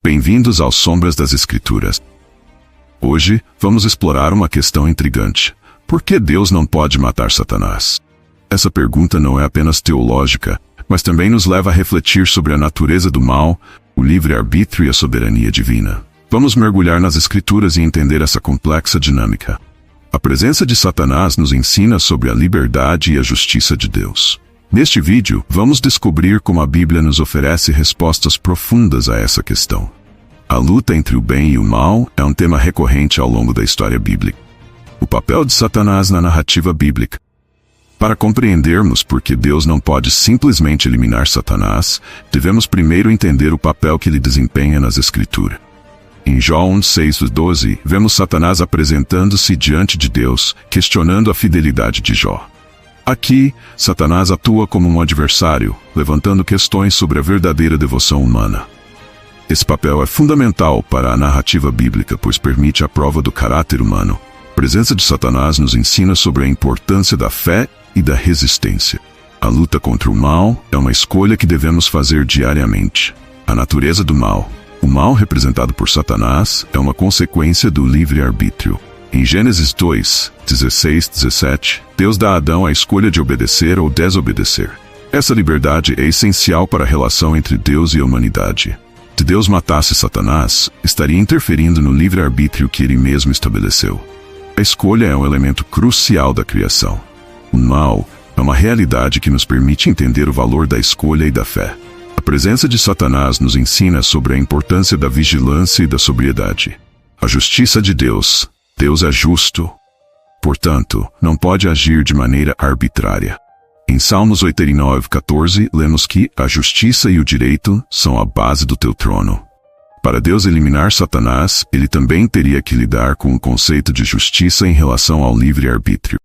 Bem-vindos às Sombras das Escrituras. Hoje, vamos explorar uma questão intrigante. Por que Deus não pode matar Satanás? Essa pergunta não é apenas teológica, mas também nos leva a refletir sobre a natureza do mal, o livre-arbítrio e a soberania divina. Vamos mergulhar nas Escrituras e entender essa complexa dinâmica. A presença de Satanás nos ensina sobre a liberdade e a justiça de Deus. Neste vídeo, vamos descobrir como a Bíblia nos oferece respostas profundas a essa questão. A luta entre o bem e o mal é um tema recorrente ao longo da história bíblica. O papel de Satanás na narrativa bíblica. Para compreendermos por que Deus não pode simplesmente eliminar Satanás, devemos primeiro entender o papel que ele desempenha nas Escrituras. Em Jó 1:6-12, vemos Satanás apresentando-se diante de Deus, questionando a fidelidade de Jó. Aqui, Satanás atua como um adversário, levantando questões sobre a verdadeira devoção humana. Esse papel é fundamental para a narrativa bíblica, pois permite a prova do caráter humano. A presença de Satanás nos ensina sobre a importância da fé e da resistência. A luta contra o mal é uma escolha que devemos fazer diariamente. A natureza do mal. O mal representado por Satanás é uma consequência do livre-arbítrio. Em Gênesis 2:16-17, Deus dá a Adão a escolha de obedecer ou desobedecer. Essa liberdade é essencial para a relação entre Deus e a humanidade. Se Deus matasse Satanás, estaria interferindo no livre-arbítrio que ele mesmo estabeleceu. A escolha é um elemento crucial da criação. O mal é uma realidade que nos permite entender o valor da escolha e da fé. A presença de Satanás nos ensina sobre a importância da vigilância e da sobriedade. A justiça de Deus. Deus é justo. Portanto, não pode agir de maneira arbitrária. Em Salmos 89:14, lemos que a justiça e o direito são a base do teu trono. Para Deus eliminar Satanás, ele também teria que lidar com o conceito de justiça em relação ao livre-arbítrio.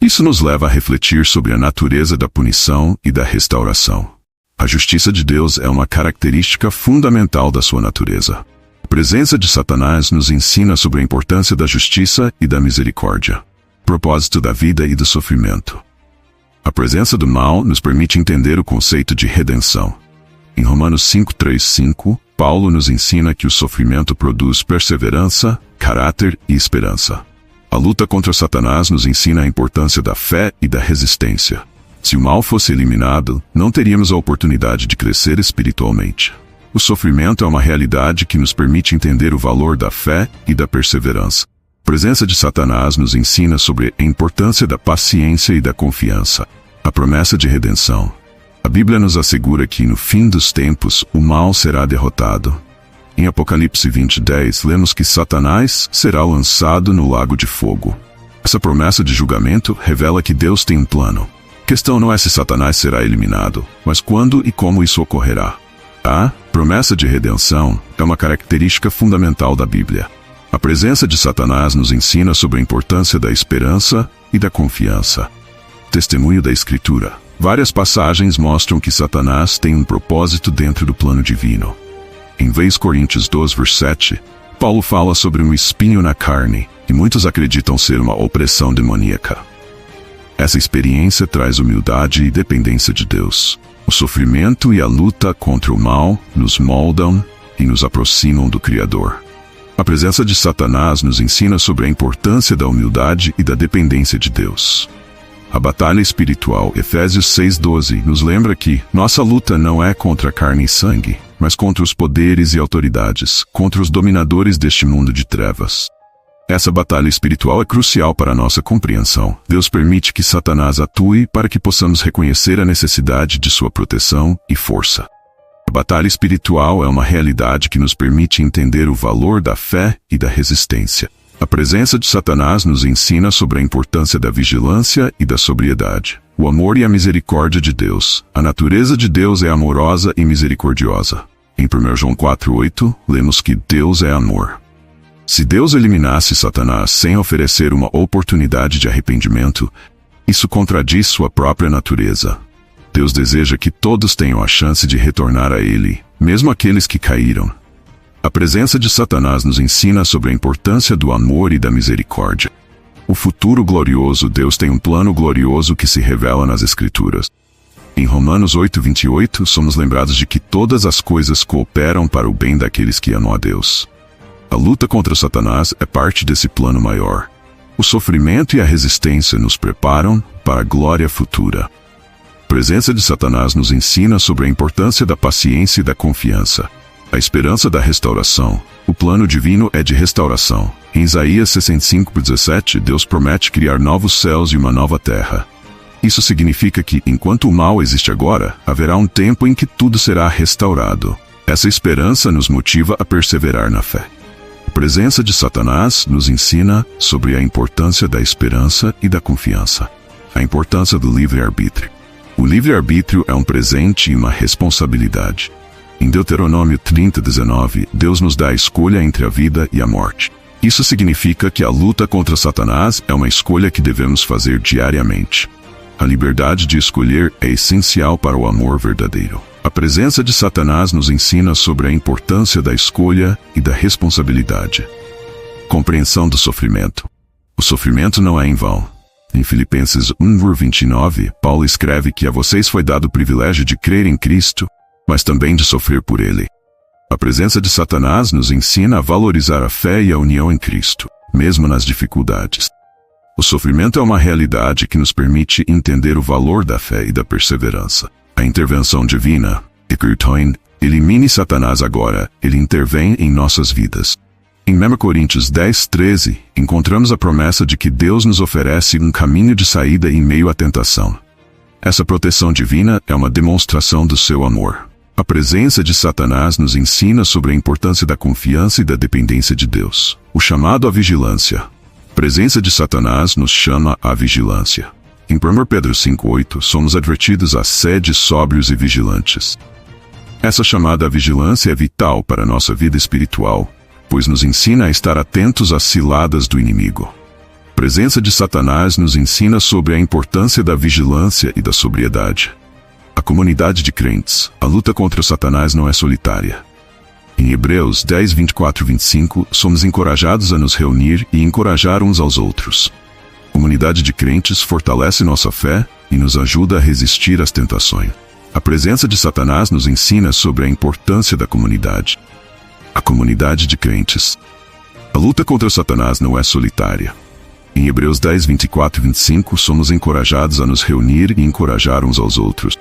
Isso nos leva a refletir sobre a natureza da punição e da restauração. A justiça de Deus é uma característica fundamental da sua natureza. A presença de Satanás nos ensina sobre a importância da justiça e da misericórdia, o propósito da vida e do sofrimento. A presença do mal nos permite entender o conceito de redenção. Em Romanos 5:3-5, Paulo nos ensina que o sofrimento produz perseverança, caráter e esperança. A luta contra Satanás nos ensina a importância da fé e da resistência. Se o mal fosse eliminado, não teríamos a oportunidade de crescer espiritualmente. O sofrimento é uma realidade que nos permite entender o valor da fé e da perseverança. A presença de Satanás nos ensina sobre a importância da paciência e da confiança. A promessa de redenção. A Bíblia nos assegura que, no fim dos tempos, o mal será derrotado. Em Apocalipse 20:10, lemos que Satanás será lançado no lago de fogo. Essa promessa de julgamento revela que Deus tem um plano. A questão não é se Satanás será eliminado, mas quando e como isso ocorrerá. A promessa de redenção é uma característica fundamental da Bíblia. A presença de Satanás nos ensina sobre a importância da esperança e da confiança. Testemunho da Escritura. Várias passagens mostram que Satanás tem um propósito dentro do plano divino. Em Coríntios 12:7, Paulo fala sobre um espinho na carne, que muitos acreditam ser uma opressão demoníaca. Essa experiência traz humildade e dependência de Deus. O sofrimento e a luta contra o mal nos moldam e nos aproximam do Criador. A presença de Satanás nos ensina sobre a importância da humildade e da dependência de Deus. A batalha espiritual, Efésios 6:12, nos lembra que nossa luta não é contra carne e sangue, mas contra os poderes e autoridades, contra os dominadores deste mundo de trevas. Essa batalha espiritual é crucial para a nossa compreensão. Deus permite que Satanás atue para que possamos reconhecer a necessidade de sua proteção e força. A batalha espiritual é uma realidade que nos permite entender o valor da fé e da resistência. A presença de Satanás nos ensina sobre a importância da vigilância e da sobriedade. O amor e a misericórdia de Deus. A natureza de Deus é amorosa e misericordiosa. Em 1 João 4:8, lemos que Deus é amor. Se Deus eliminasse Satanás sem oferecer uma oportunidade de arrependimento, isso contradiz sua própria natureza. Deus deseja que todos tenham a chance de retornar a Ele, mesmo aqueles que caíram. A presença de Satanás nos ensina sobre a importância do amor e da misericórdia. O futuro glorioso. Deus tem um plano glorioso que se revela nas Escrituras. Em Romanos 8:28, somos lembrados de que todas as coisas cooperam para o bem daqueles que amam a Deus. A luta contra Satanás é parte desse plano maior. O sofrimento e a resistência nos preparam para a glória futura. A presença de Satanás nos ensina sobre a importância da paciência e da confiança. A esperança da restauração. O plano divino é de restauração. Em Isaías 65:17, Deus promete criar novos céus e uma nova terra. Isso significa que, enquanto o mal existe agora, haverá um tempo em que tudo será restaurado. Essa esperança nos motiva a perseverar na fé. A presença de Satanás nos ensina sobre a importância da esperança e da confiança. A importância do livre-arbítrio. O livre-arbítrio é um presente e uma responsabilidade. Em Deuteronômio 30:19, Deus nos dá a escolha entre a vida e a morte. Isso significa que a luta contra Satanás é uma escolha que devemos fazer diariamente. A liberdade de escolher é essencial para o amor verdadeiro. A presença de Satanás nos ensina sobre a importância da escolha e da responsabilidade. Compreensão do sofrimento. O sofrimento não é em vão. Em Filipenses 1:29, Paulo escreve que a vocês foi dado o privilégio de crer em Cristo, mas também de sofrer por Ele. A presença de Satanás nos ensina a valorizar a fé e a união em Cristo, mesmo nas dificuldades. O sofrimento é uma realidade que nos permite entender o valor da fé e da perseverança. A intervenção divina, Ekertoin, elimine Satanás agora, ele intervém em nossas vidas. Em 1 Coríntios 10:13, encontramos a promessa de que Deus nos oferece um caminho de saída em meio à tentação. Essa proteção divina é uma demonstração do seu amor. A presença de Satanás nos ensina sobre a importância da confiança e da dependência de Deus. O chamado à vigilância. A presença de Satanás nos chama à vigilância. Em 1 Pedro 5:8, somos advertidos a sede sóbrios e vigilantes. Essa chamada à vigilância é vital para a nossa vida espiritual, pois nos ensina a estar atentos às ciladas do inimigo. A presença de Satanás nos ensina sobre a importância da vigilância e da sobriedade. A comunidade de crentes, a luta contra Satanás não é solitária. Em Hebreus 10:24-25, somos encorajados a nos reunir e encorajar uns aos outros. A comunidade de crentes fortalece nossa fé e nos ajuda a resistir às tentações. A presença de Satanás nos ensina sobre a importância da comunidade. A comunidade de crentes. A luta contra Satanás não é solitária. Em Hebreus 10:24-25, somos encorajados a nos reunir e encorajar uns aos outros.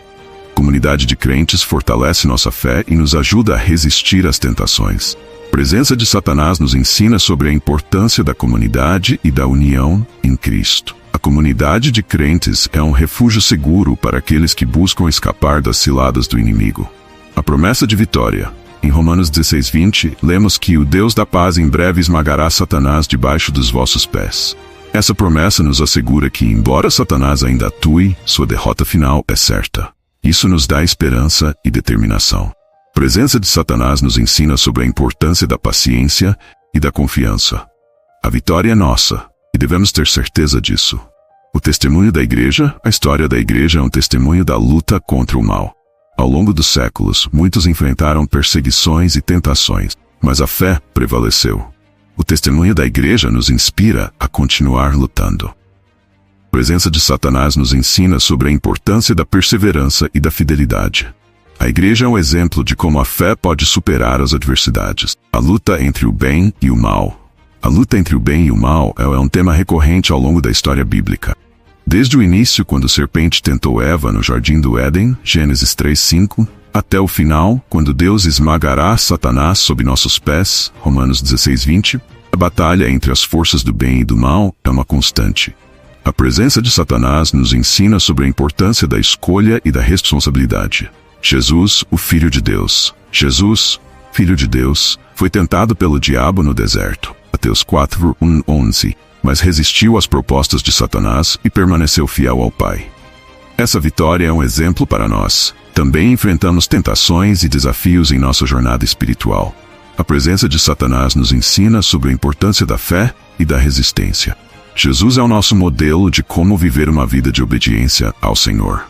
A comunidade de crentes fortalece nossa fé e nos ajuda a resistir às tentações. A presença de Satanás nos ensina sobre a importância da comunidade e da união em Cristo. A comunidade de crentes é um refúgio seguro para aqueles que buscam escapar das ciladas do inimigo. A promessa de vitória. Em Romanos 16:20, lemos que o Deus da paz em breve esmagará Satanás debaixo dos vossos pés. Essa promessa nos assegura que, embora Satanás ainda atue, sua derrota final é certa. Isso nos dá esperança e determinação. A presença de Satanás nos ensina sobre a importância da paciência e da confiança. A vitória é nossa, e devemos ter certeza disso. O testemunho da igreja, a história da igreja é um testemunho da luta contra o mal. Ao longo dos séculos, muitos enfrentaram perseguições e tentações, mas a fé prevaleceu. O testemunho da igreja nos inspira a continuar lutando. A presença de Satanás nos ensina sobre a importância da perseverança e da fidelidade. A igreja é um exemplo de como a fé pode superar as adversidades. A luta entre o bem e o mal. A luta entre o bem e o mal é um tema recorrente ao longo da história bíblica. Desde o início, quando a serpente tentou Eva no jardim do Éden, Gênesis 3:5, até o final, quando Deus esmagará Satanás sob nossos pés, Romanos 16:20, a batalha entre as forças do bem e do mal é uma constante. A presença de Satanás nos ensina sobre a importância da escolha e da responsabilidade. Jesus, o Filho de Deus. Jesus, Filho de Deus, foi tentado pelo diabo no deserto, Mateus 4:1-11, mas resistiu às propostas de Satanás e permaneceu fiel ao Pai. Essa vitória é um exemplo para nós. Também enfrentamos tentações e desafios em nossa jornada espiritual. A presença de Satanás nos ensina sobre a importância da fé e da resistência. Jesus é o nosso modelo de como viver uma vida de obediência ao Senhor.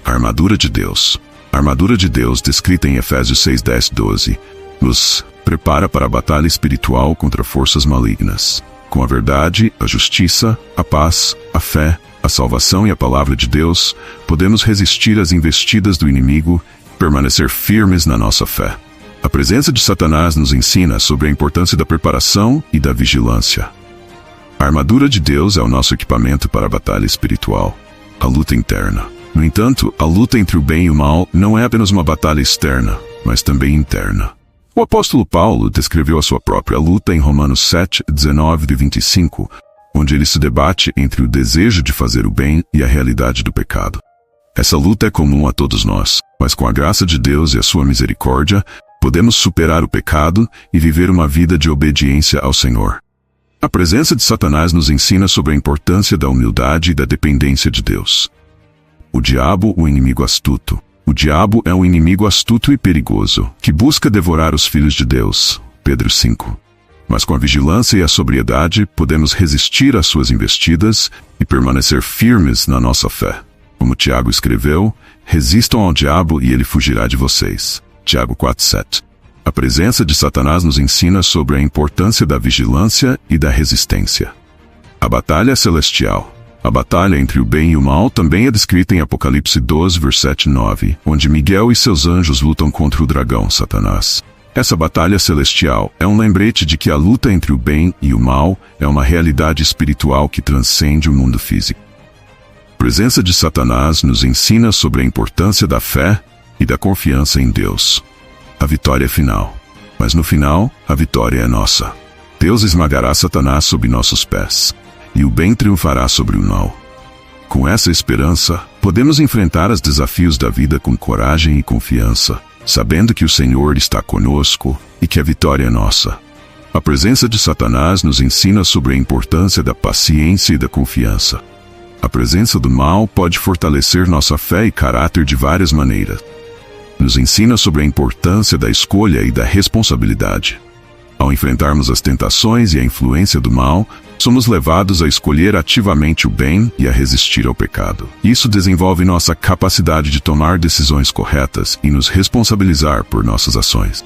A armadura de Deus. A armadura de Deus, descrita em Efésios 6:10-12, nos prepara para a batalha espiritual contra forças malignas. Com a verdade, a justiça, a paz, a fé a salvação e a palavra de Deus, podemos resistir às investidas do inimigo e permanecer firmes na nossa fé. A presença de Satanás nos ensina sobre a importância da preparação e da vigilância. A armadura de Deus é o nosso equipamento para a batalha espiritual, a luta interna. No entanto, a luta entre o bem e o mal não é apenas uma batalha externa, mas também interna. O apóstolo Paulo descreveu a sua própria luta em Romanos 7, 19 e 25, onde ele se debate entre o desejo de fazer o bem e a realidade do pecado. Essa luta é comum a todos nós, mas com a graça de Deus e a sua misericórdia, podemos superar o pecado e viver uma vida de obediência ao Senhor. A presença de Satanás nos ensina sobre a importância da humildade e da dependência de Deus. O diabo, o inimigo astuto. O diabo é um inimigo astuto e perigoso, que busca devorar os filhos de Deus. Pedro 5. Mas com a vigilância e a sobriedade, podemos resistir às suas investidas e permanecer firmes na nossa fé. Como Tiago escreveu, resistam ao diabo e ele fugirá de vocês. Tiago 4:7. A presença de Satanás nos ensina sobre a importância da vigilância e da resistência. A batalha celestial. A batalha entre o bem e o mal também é descrita em Apocalipse 12, versículo 9, onde Miguel e seus anjos lutam contra o dragão, Satanás. Essa batalha celestial é um lembrete de que a luta entre o bem e o mal é uma realidade espiritual que transcende o mundo físico. A presença de Satanás nos ensina sobre a importância da fé e da confiança em Deus. A vitória é final. Mas no final, a vitória é nossa. Deus esmagará Satanás sob nossos pés, e o bem triunfará sobre o mal. Com essa esperança, podemos enfrentar os desafios da vida com coragem e confiança, sabendo que o Senhor está conosco e que a vitória é nossa. A presença de Satanás nos ensina sobre a importância da paciência e da confiança. A presença do mal pode fortalecer nossa fé e caráter de várias maneiras. Nos ensina sobre a importância da escolha e da responsabilidade. Ao enfrentarmos as tentações e a influência do mal, somos levados a escolher ativamente o bem e a resistir ao pecado. Isso desenvolve nossa capacidade de tomar decisões corretas e nos responsabilizar por nossas ações.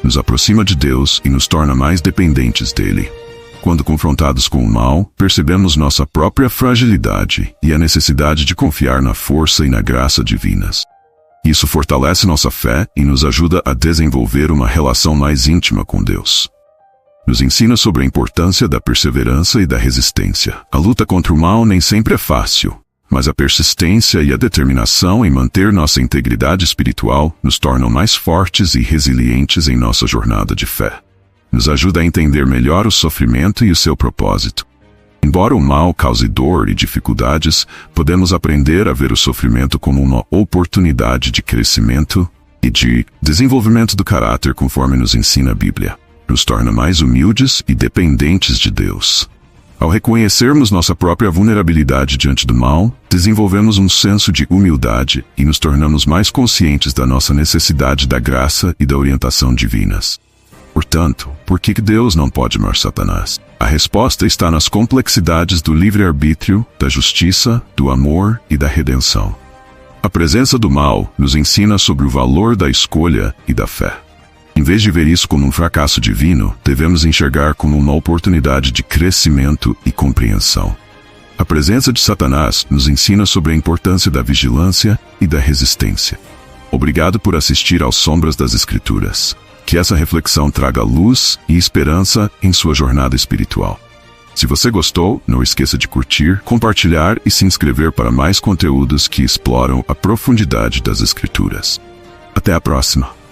Nos aproxima de Deus e nos torna mais dependentes dele. Quando confrontados com o mal, percebemos nossa própria fragilidade e a necessidade de confiar na força e na graça divinas. Isso fortalece nossa fé e nos ajuda a desenvolver uma relação mais íntima com Deus. Nos ensina sobre a importância da perseverança e da resistência. A luta contra o mal nem sempre é fácil, mas a persistência e a determinação em manter nossa integridade espiritual nos tornam mais fortes e resilientes em nossa jornada de fé. Nos ajuda a entender melhor o sofrimento e o seu propósito. Embora o mal cause dor e dificuldades, podemos aprender a ver o sofrimento como uma oportunidade de crescimento e de desenvolvimento do caráter conforme nos ensina a Bíblia. Nos torna mais humildes e dependentes de Deus. Ao reconhecermos nossa própria vulnerabilidade diante do mal, desenvolvemos um senso de humildade e nos tornamos mais conscientes da nossa necessidade da graça e da orientação divinas. Portanto, por que Deus não pode amar Satanás? A resposta está nas complexidades do livre-arbítrio, da justiça, do amor e da redenção. A presença do mal nos ensina sobre o valor da escolha e da fé. Em vez de ver isso como um fracasso divino, devemos enxergar como uma oportunidade de crescimento e compreensão. A presença de Satanás nos ensina sobre a importância da vigilância e da resistência. Obrigado por assistir aos Sombras das Escrituras. Que essa reflexão traga luz e esperança em sua jornada espiritual. Se você gostou, não esqueça de curtir, compartilhar e se inscrever para mais conteúdos que exploram a profundidade das Escrituras. Até a próxima!